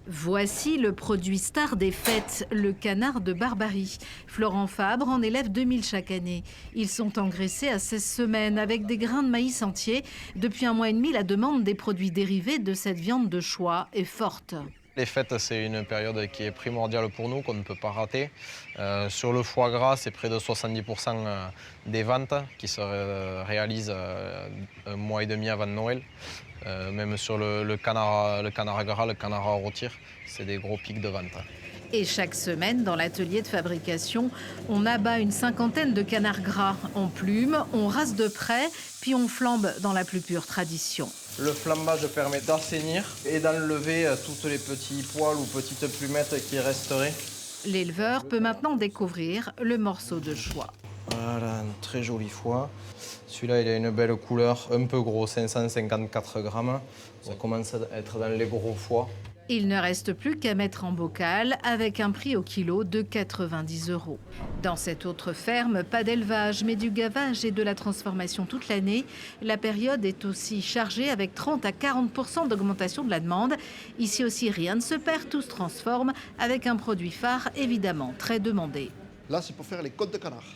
Voici le produit star des fêtes, le canard de Barbarie. Florent Fabre en élève 2000 chaque année. Ils sont engraissés à 16 semaines avec des grains de maïs entiers. Depuis un mois et demi, la demande des produits dérivés de cette viande de choix est forte. Les fêtes, c'est une période qui est primordiale pour nous, qu'on ne peut pas rater. Sur le foie gras, c'est près de 70% des ventes qui se réalisent un mois et demi avant Noël. Même sur le canard gras, le canard à rôtir, c'est des gros pics de vente. Et chaque semaine, dans l'atelier de fabrication, on abat une cinquantaine de canards gras. On plume, on rase de près, puis on flambe dans la plus pure tradition. Le flambage permet d'assainir et d'enlever tous les petits poils ou petites plumettes qui resteraient. L'éleveur peut maintenant découvrir le morceau de choix. Voilà, un très joli foie. Celui-là, il a une belle couleur, un peu gros, 554 grammes. Ça commence à être dans les gros foies. Il ne reste plus qu'à mettre en bocal avec un prix au kilo de 90 €. Dans cette autre ferme, pas d'élevage, mais du gavage et de la transformation toute l'année. La période est aussi chargée avec 30 à 40% d'augmentation de la demande. Ici aussi, rien ne se perd, tout se transforme avec un produit phare évidemment très demandé. Là, c'est pour faire les côtes de canard.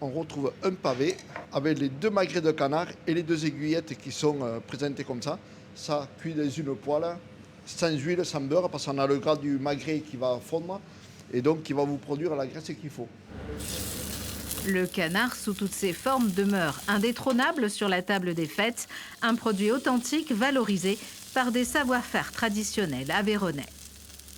On retrouve un pavé avec les 2 magrets de canard et les 2 aiguillettes qui sont présentées comme ça. Ça cuit dans une poêle, sans huile, sans beurre, parce qu'on a le gras du magret qui va fondre et donc qui va vous produire la graisse qu'il faut. Le canard, sous toutes ses formes, demeure indétrônable sur la table des fêtes. Un produit authentique valorisé par des savoir-faire traditionnels aveyronnais.